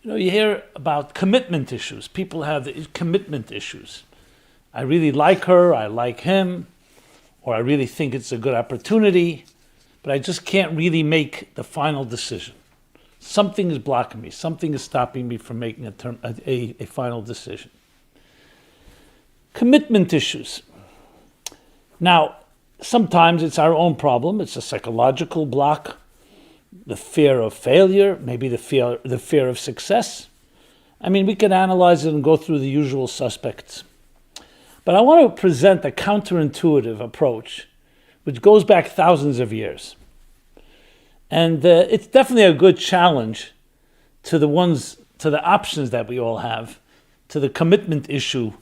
You hear about commitment issues. People have commitment issues. I really like her, I like him, or I really think it's a good opportunity, but I just can't really make the final decision. Something is blocking me. Something is stopping me from making a final decision. Commitment issues. Now, sometimes it's our own problem. It's a psychological block, the fear of failure, maybe the fear of success. I mean, we can analyze it and go through the usual suspects. But I want to present a counterintuitive approach, which goes back thousands of years. And it's definitely a good challenge to the options that we all have, to the commitment issue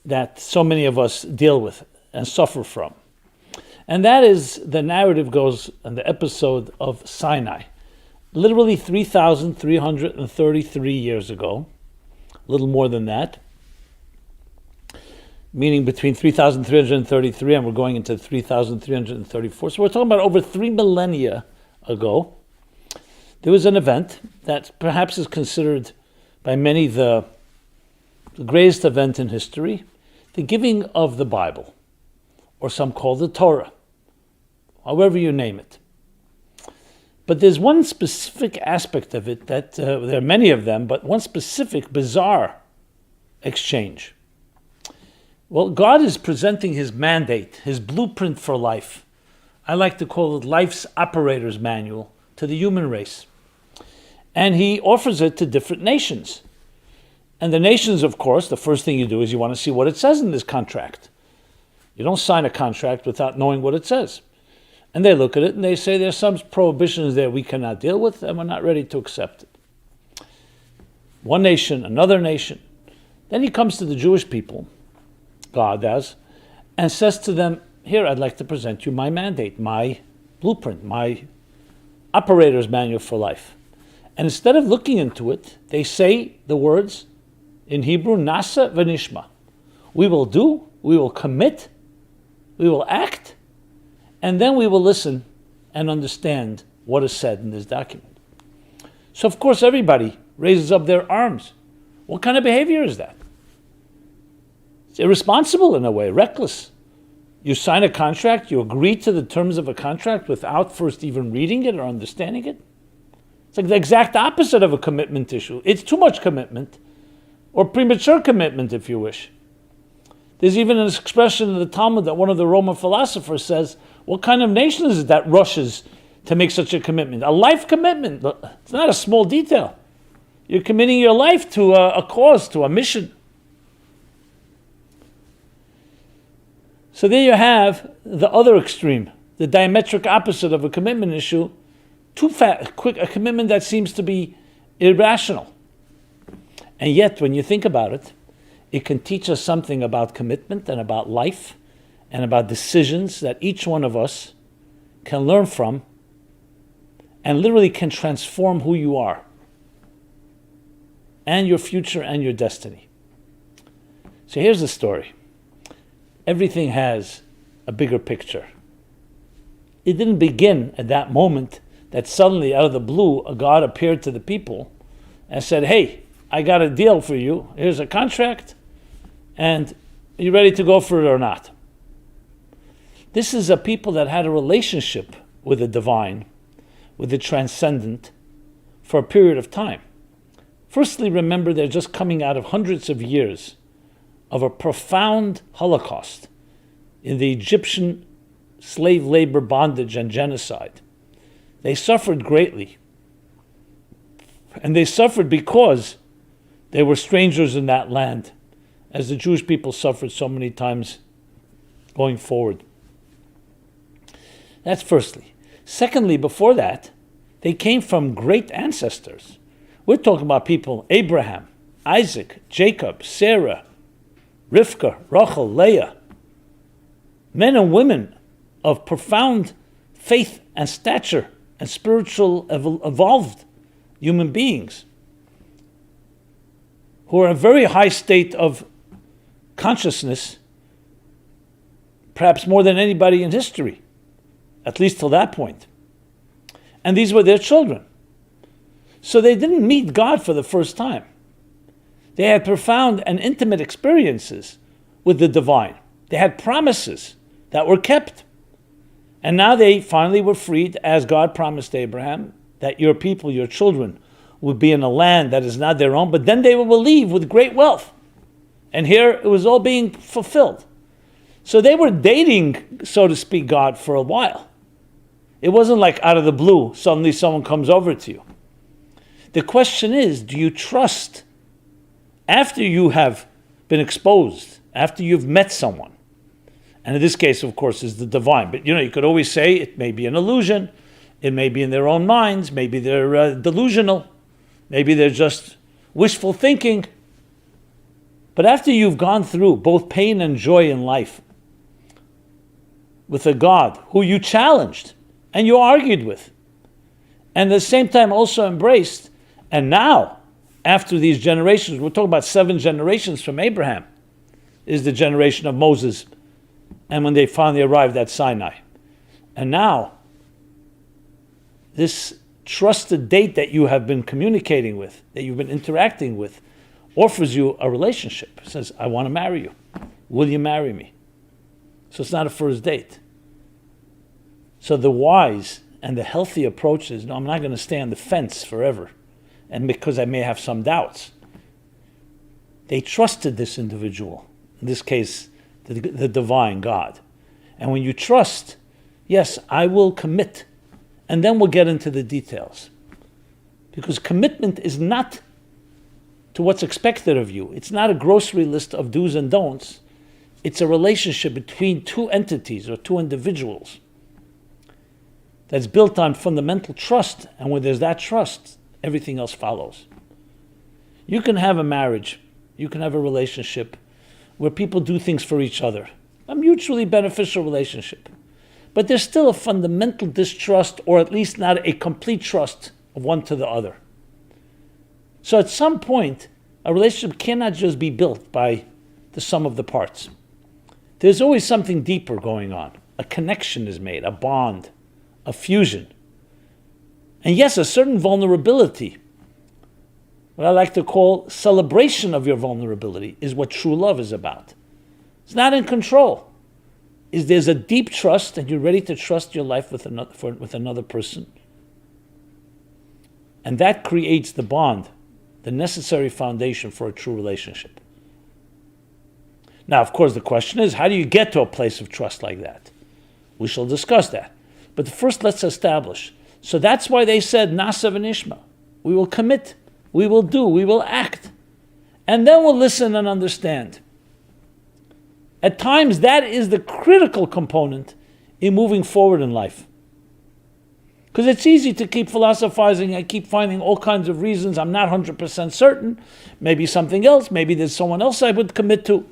that so many of us deal with and suffer from. And that is, the narrative goes on the episode of Sinai, literally 3,333 years ago, a little more than that, meaning between 3,333 and we're going into 3,334. So we're talking about over 3 millennia ago. There was an event that perhaps is considered by many the greatest event in history, the giving of the Bible, or some call the Torah, however you name it. But there's one specific aspect of it that, there are many of them, but one specific bizarre exchange. Well, God is presenting his mandate, his blueprint for life. I like to call it life's operator's manual to the human race. And he offers it to different nations. And the nations, of course, the first thing you do is you want to see what it says in this contract. You don't sign a contract without knowing what it says. And they look at it and they say there's some prohibitions there we cannot deal with and we're not ready to accept it. One nation, another nation. Then he comes to the Jewish people, God does, and says to them, here, I'd like to present you my mandate, my blueprint, my operator's manual for life. And instead of looking into it, they say the words in Hebrew, Nasa v'nishma. We will do, we will commit, we will act, and then we will listen and understand what is said in this document. So of course everybody raises up their arms. What kind of behavior is that? It's irresponsible in a way, reckless. You sign a contract, you agree to the terms of a contract without first even reading it or understanding it. It's like the exact opposite of a commitment issue. It's too much commitment, or premature commitment if you wish. There's even an expression in the Talmud that one of the Roman philosophers says, what kind of nation is it that rushes to make such a commitment? A life commitment. It's not a small detail. You're committing your life to a cause, to a mission. So there you have the other extreme, the diametric opposite of a commitment issue, a commitment that seems to be irrational. And yet, when you think about it, it can teach us something about commitment and about life and about decisions that each one of us can learn from and literally can transform who you are and your future and your destiny. So here's the story. Everything has a bigger picture. It didn't begin at that moment that suddenly out of the blue a God appeared to the people and said, hey, I got a deal for you. Here's a contract, and are you ready to go for it or not? This is a people that had a relationship with the divine, with the transcendent, for a period of time. Firstly, remember they're just coming out of hundreds of years of a profound Holocaust in the Egyptian slave labor bondage and genocide. They suffered greatly. And they suffered because they were strangers in that land, as the Jewish people suffered so many times going forward. That's firstly. Secondly, before that, they came from great ancestors. We're talking about people, Abraham, Isaac, Jacob, Sarah, Rivka, Rachel, Leah, men and women of profound faith and stature and spiritual evolved human beings who are in a very high state of consciousness, perhaps more than anybody in history, at least till that point. And these were their children. So they didn't meet God for the first time. They had profound and intimate experiences with the divine. They had promises that were kept. And now they finally were freed, as God promised Abraham, that your people, your children, would be in a land that is not their own, but then they will leave with great wealth. And here it was all being fulfilled. So they were dating, so to speak, God for a while. It wasn't like out of the blue, suddenly someone comes over to you. The question is, do you trust after you have been exposed, after you've met someone? And in this case, of course, is the divine. But you could always say it may be an illusion. It may be in their own minds. Maybe they're delusional. Maybe they're just wishful thinking. But after you've gone through both pain and joy in life with a God who you challenged and you argued with, and at the same time also embraced, and now, after these generations, we're talking about 7 generations from Abraham, is the generation of Moses, and when they finally arrived at Sinai. And now, this trusted date that you have been communicating with, that you've been interacting with, offers you a relationship. It says, I want to marry you. Will you marry me? So it's not a first date. So the wise and the healthy approach is, no, I'm not going to stay on the fence forever. And because I may have some doubts. They trusted this individual, in this case, the divine God. And when you trust, yes, I will commit. And then we'll get into the details. Because commitment is not to what's expected of you. It's not a grocery list of do's and don'ts. It's a relationship between two entities or two individuals that's built on fundamental trust. And when there's that trust, everything else follows. You can have a marriage, you can have a relationship where people do things for each other, a mutually beneficial relationship. But there's still a fundamental distrust, or at least not a complete trust of one to the other. So at some point, a relationship cannot just be built by the sum of the parts. There's always something deeper going on. A connection is made, a bond, a fusion. And yes, a certain vulnerability, what I like to call celebration of your vulnerability, is what true love is about. It's not in control. There's a deep trust, and you're ready to trust your life with another person. And that creates the bond, the necessary foundation for a true relationship. Now, of course, the question is, how do you get to a place of trust like that? We shall discuss that. But first, let's establish. So that's why they said, Nasa v'nishma. We will commit, we will do, we will act. And then we'll listen and understand. At times, that is the critical component in moving forward in life. Because it's easy to keep philosophizing and keep finding all kinds of reasons. I'm not 100% certain. Maybe something else. Maybe there's someone else I would commit to.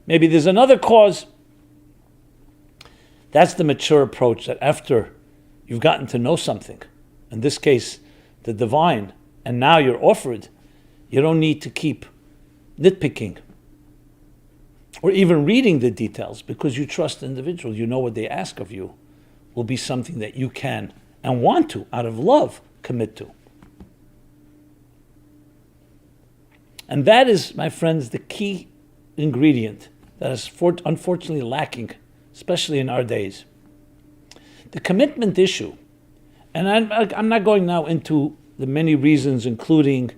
Maybe there's another cause. That's the mature approach, that after you've gotten to know something, in this case, the divine, and now you're offered, you don't need to keep nitpicking or even reading the details, because you trust the individual. You know what they ask of you will be something that you can and want to, out of love, commit to. And that is, my friends, the key ingredient that is unfortunately lacking, especially in our days. The commitment issue, and I'm not going now into the many reasons, including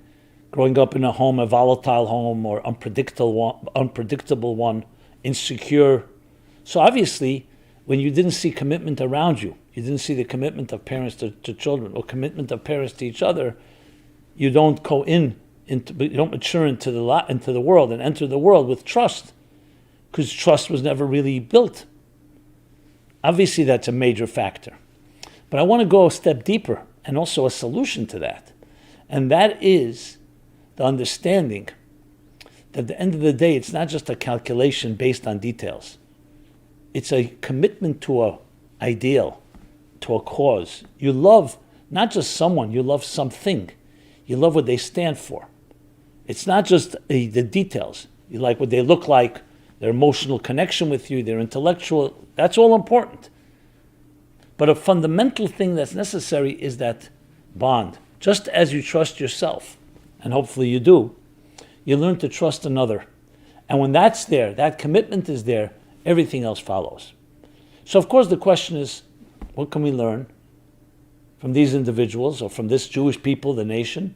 growing up in a volatile home, or unpredictable one, insecure. So obviously, when you didn't see commitment around you, you didn't see the commitment of parents to children, or commitment of parents to each other, you don't you don't mature into the world and enter the world with trust, because trust was never really built. Obviously, that's a major factor. But I want to go a step deeper, and also a solution to that. And that is the understanding that at the end of the day, it's not just a calculation based on details. It's a commitment to an ideal, to a cause. You love not just someone, you love something. You love what they stand for. It's not just the details. You like what they look like, their emotional connection with you, their intellectual, that's all important. But a fundamental thing that's necessary is that bond, Just as you trust yourself, and hopefully you do, you learn to trust another. And when that's there, that commitment is there, everything else follows. So of course the question is, what can we learn from these individuals or from this Jewish people, the nation,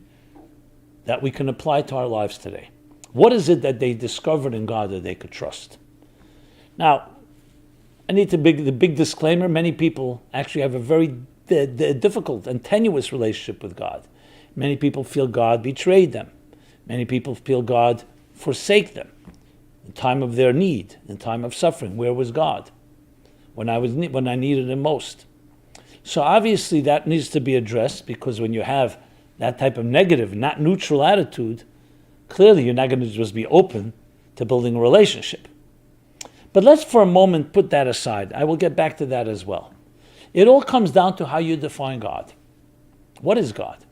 that we can apply to our lives today? What is it that they discovered in God that they could trust? Now, I need to the big disclaimer, many people actually have a very difficult and tenuous relationship with God. Many people feel God betrayed them. Many people feel God forsake them. In time of their need, in time of suffering, where was God? When I needed him most. So obviously that needs to be addressed, because when you have that type of negative, not neutral attitude, clearly you're not going to just be open to building a relationship. But let's for a moment put that aside. I will get back to that as well. It all comes down to how you define God. What is God?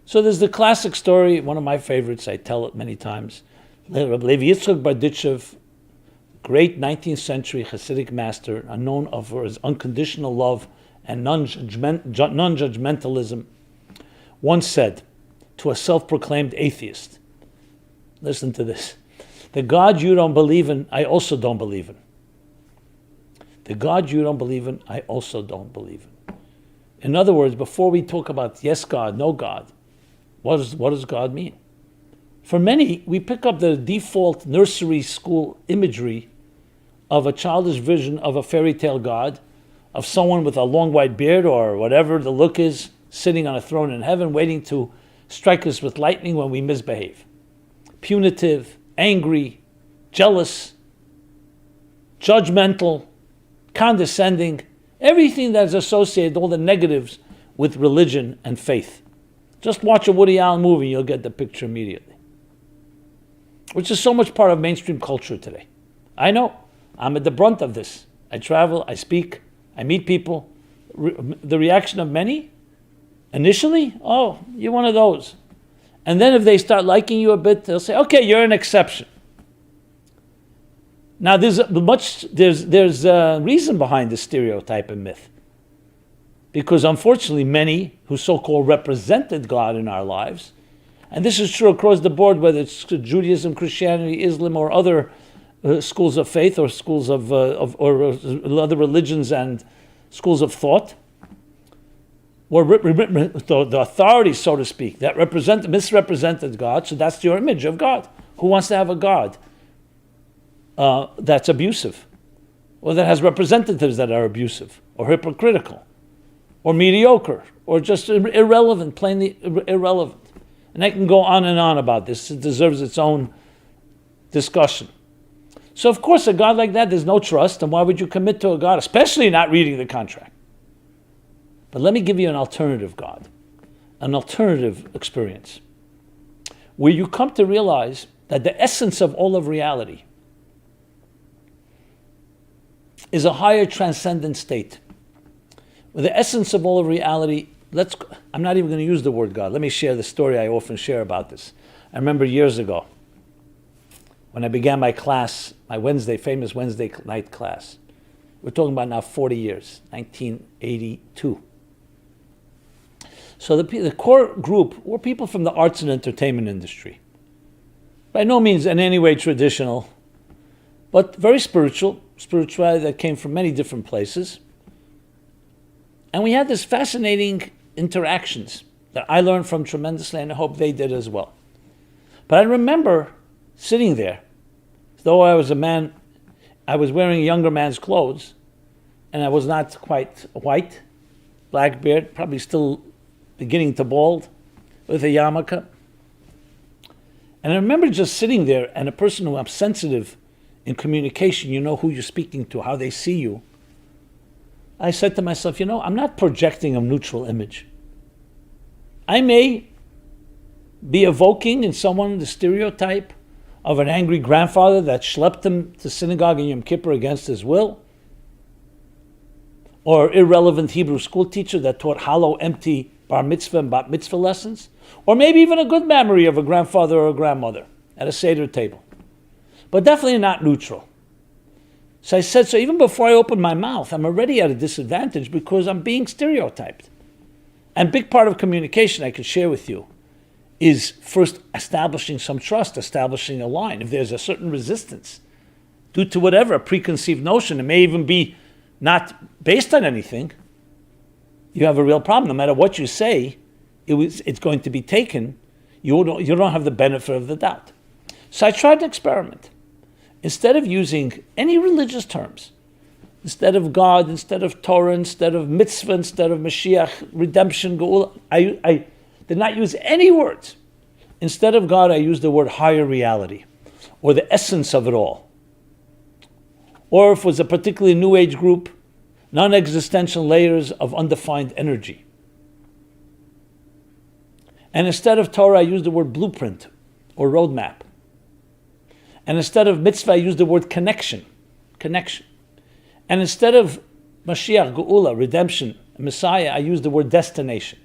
So there's the classic story, one of my favorites, I tell it many times. Rabbi Levi Yitzchak Berditchev, great 19th century Hasidic master, known for his unconditional love and non-judgmentalism, once said to a self-proclaimed atheist, listen to this, the God you don't believe in, I also don't believe in. The God you don't believe in, I also don't believe in. In other words, before we talk about yes God, no God, what does God mean? For many, we pick up the default nursery school imagery of a childish vision of a fairy tale God, of someone with a long white beard or whatever the look is, sitting on a throne in heaven, waiting to strike us with lightning when we misbehave. Punitive, angry, jealous, judgmental, condescending, everything that's associated, all the negatives with religion and faith. Just watch a Woody Allen movie and you'll get the picture immediately. Which is so much part of mainstream culture today. I know, I'm at the brunt of this. I travel, I speak, I meet people. The reaction of many, initially, oh, you're one of those. And then if they start liking you a bit, they'll say, okay, you're an exception. Now there's a reason behind this stereotype and myth. Because unfortunately many who so-called represented God in our lives, and this is true across the board, whether it's Judaism, Christianity, Islam, or other schools of faith, or schools of other religions and schools of thought, or the authorities, so to speak, that misrepresented God. So that's your image of God. Who wants to have a God that's abusive, or that has representatives that are abusive, or hypocritical, or mediocre, or just irrelevant, plainly irrelevant? And I can go on and on about this. It deserves its own discussion. So of course, a God like that, there's no trust, and why would you commit to a God, especially not reading the contract? But let me give you an alternative God, an alternative experience, where you come to realize that the essence of all of reality is a higher transcendent state. Where the essence of all of reality, I'm not even going to use the word God. Let me share the story I often share about this. I remember years ago, when I began my class, my famous Wednesday night class. We're talking about now 40 years, 1982. So the core group were people from the arts and entertainment industry. By no means in any way traditional, but very spirituality that came from many different places. And we had this fascinating interactions that I learned from tremendously, and I hope they did as well. But I remember sitting there, though I was a man, I was wearing a younger man's clothes, and I was not quite white, black beard, probably still beginning to bald, with a yarmulke. And I remember just sitting there, and a person who I'm sensitive in communication, you know who you're speaking to, how they see you. I said to myself, I'm not projecting a neutral image. I may be evoking in someone the stereotype of an angry grandfather that schlepped him to synagogue in Yom Kippur against his will, or irrelevant Hebrew school teacher that taught hollow, empty bar mitzvah and bat mitzvah lessons, or maybe even a good memory of a grandfather or a grandmother at a Seder table, but definitely not neutral. So I said, so even before I open my mouth, I'm already at a disadvantage because I'm being stereotyped. And big part of communication I could share with you is first establishing some trust, establishing a line. If there's a certain resistance due to whatever, a preconceived notion, it may even be not based on anything, you have a real problem. No matter what you say, it's going to be taken. You don't have the benefit of the doubt. So I tried to experiment. Instead of using any religious terms, instead of God, instead of Torah, instead of mitzvah, instead of Mashiach, redemption, Geula, I did not use any words. Instead of God, I used the word higher reality, or the essence of it all. Or if it was a particularly New Age group, non-existential layers of undefined energy. And instead of Torah, I used the word blueprint, or roadmap. And instead of mitzvah, I used the word connection. And instead of Mashiach, Geula, redemption, Messiah, I used the word destination.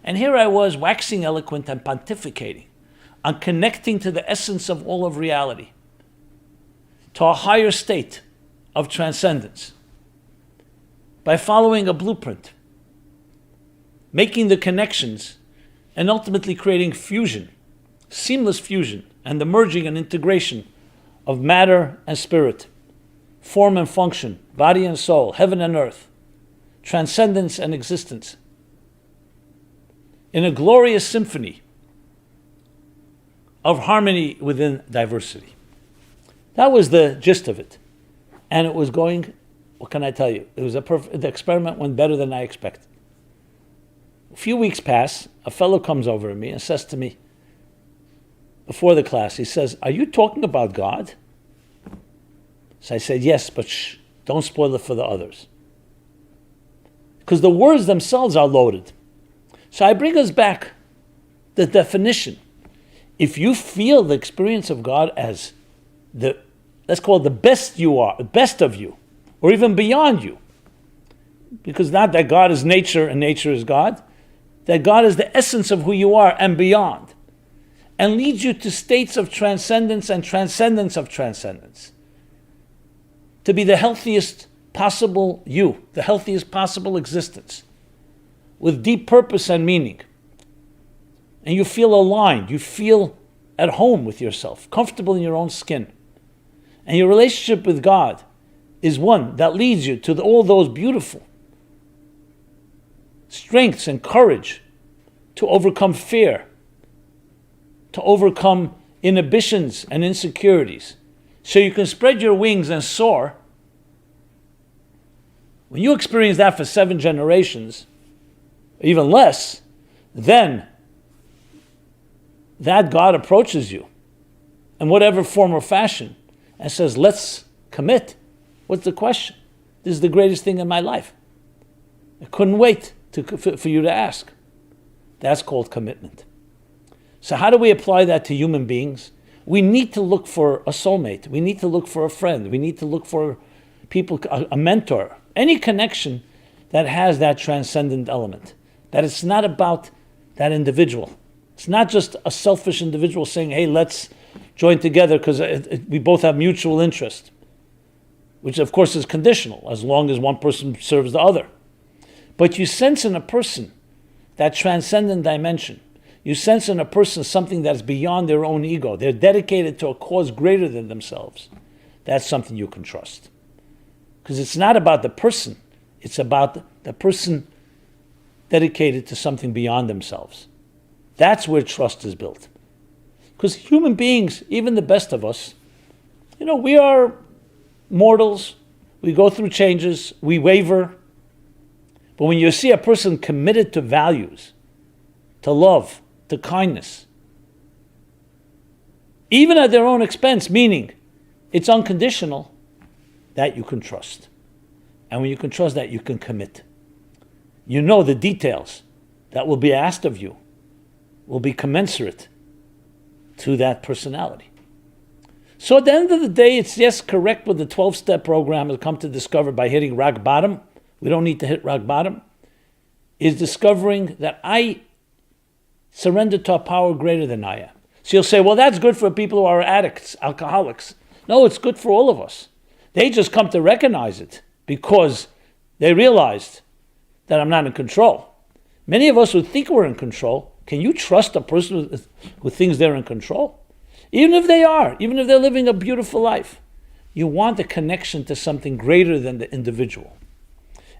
And here I was waxing eloquent and pontificating on connecting to the essence of all of reality, to a higher state of transcendence, by following a blueprint, making the connections, and ultimately creating fusion, seamless fusion, and the merging and integration of matter and spirit, form and function, body and soul, heaven and earth, transcendence and existence, in a glorious symphony of harmony within diversity. That was the gist of it. And it was going, what can I tell you? It was the experiment went better than I expected. A few weeks pass, a fellow comes over to me and says to me, before the class, he says, "Are you talking about God?" So I said, "Yes, but shh, don't spoil it for the others." Because the words themselves are loaded. So I bring us back the definition. If you feel the experience of God as let's call it the best you are, the best of you, or even beyond you, because not that God is nature and nature is God, that God is the essence of who you are and beyond, and leads you to states of transcendence and transcendence of transcendence, to be the healthiest possible you, the healthiest possible existence, with deep purpose and meaning. And you feel aligned, you feel at home with yourself, comfortable in your own skin. And your relationship with God is one that leads you to all those beautiful strengths and courage to overcome fear, to overcome inhibitions and insecurities, so you can spread your wings and soar. When you experience that for 7 generations, even less, then that God approaches you in whatever form or fashion and says, "Let's commit." What's the question? This is the greatest thing in my life. I couldn't wait for you to ask. That's called commitment. So how do we apply that to human beings? We need to look for a soulmate. We need to look for a friend. We need to look for people, a mentor, any connection that has that transcendent element. That it's not about that individual. It's not just a selfish individual saying, "Hey, let's join together because we both have mutual interest," which of course is conditional, as long as one person serves the other. But you sense in a person that transcendent dimension. You sense in a person something that's beyond their own ego. They're dedicated to a cause greater than themselves. That's something you can trust. Because it's not about the person. It's about the person dedicated to something beyond themselves. That's where trust is built. Because human beings, even the best of us, we are mortals. We go through changes. We waver. But when you see a person committed to values, to love, to kindness, even at their own expense, meaning it's unconditional, that you can trust. And when you can trust that, you can commit. You know the details that will be asked of you will be commensurate to that personality. So at the end of the day, it's yes, correct what the 12-step program has come to discover by hitting rock bottom. We don't need to hit rock bottom. Is discovering that I surrender to a power greater than I am. So you'll say, well, that's good for people who are addicts, alcoholics. No, it's good for all of us. They just come to recognize it because they realized that I'm not in control. Many of us who think we're in control, can you trust a person who thinks they're in control? Even if they are, even if they're living a beautiful life, you want a connection to something greater than the individual.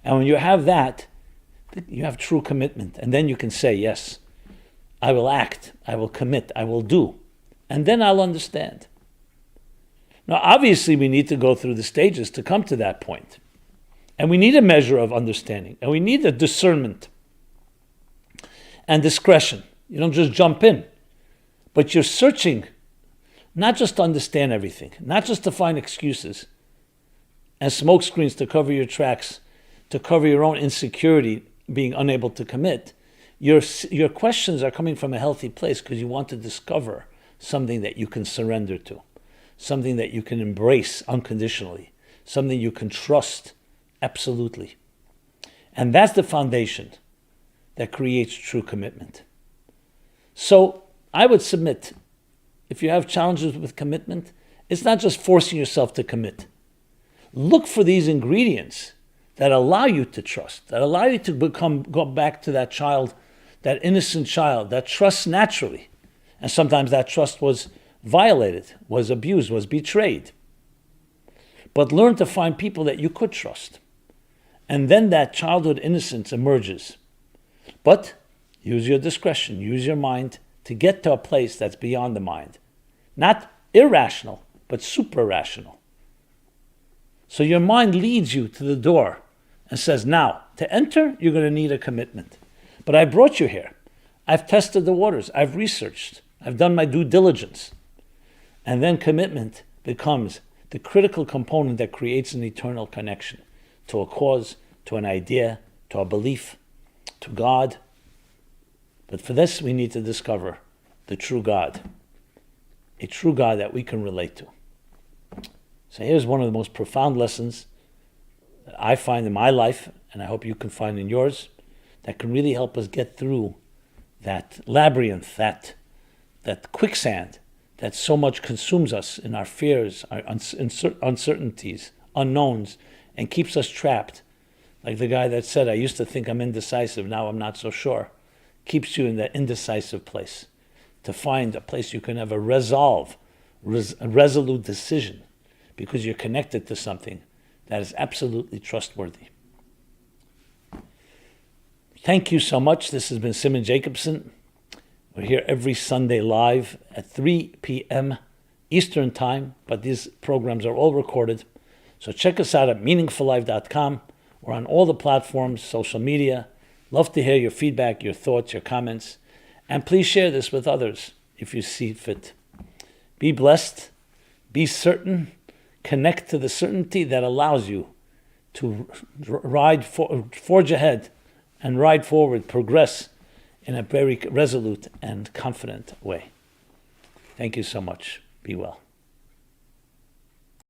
And when you have that, you have true commitment. And then you can say, yes, I will act, I will commit, I will do. And then I'll understand. Now, obviously, we need to go through the stages to come to that point. And we need a measure of understanding. And we need a discernment and discretion. You don't just jump in. But you're searching, not just to understand everything, not just to find excuses and smoke screens to cover your tracks, to cover your own insecurity, being unable to commit. Your questions are coming from a healthy place because you want to discover something that you can surrender to, something that you can embrace unconditionally, something you can trust absolutely. And that's the foundation that creates true commitment. So I would submit, if you have challenges with commitment, it's not just forcing yourself to commit. Look for these ingredients that allow you to trust, that allow you to go back to that child, that innocent child, that trusts naturally. And sometimes that trust was violated, was abused, was betrayed. But learn to find people that you could trust. And then that childhood innocence emerges. But use your discretion, use your mind to get to a place that's beyond the mind. Not irrational, but super-rational. So your mind leads you to the door and says, now, to enter, you're going to need a commitment. But I brought you here. I've tested the waters. I've researched. I've done my due diligence. And then commitment becomes the critical component that creates an eternal connection to a cause, to an idea, to a belief, to God. But for this, we need to discover the true God, a true God that we can relate to. So here's one of the most profound lessons that I find in my life, and I hope you can find in yours, that can really help us get through that labyrinth, that quicksand that so much consumes us in our fears, our uncertainties, unknowns, and keeps us trapped. Like the guy that said, I used to think I'm indecisive, now I'm not so sure. Keeps you in that indecisive place. To find a place you can have a resolute decision, because you're connected to something that is absolutely trustworthy. Thank you so much. This has been Simon Jacobson. We're here every Sunday live at 3 p.m. Eastern Time, but these programs are all recorded. So check us out at meaningfullife.com. We're on all the platforms, social media. Love to hear your feedback, your thoughts, your comments. And please share this with others if you see fit. Be blessed. Be certain. Connect to the certainty that allows you to forge ahead and ride forward, progress in a very resolute and confident way. Thank you so much. Be well.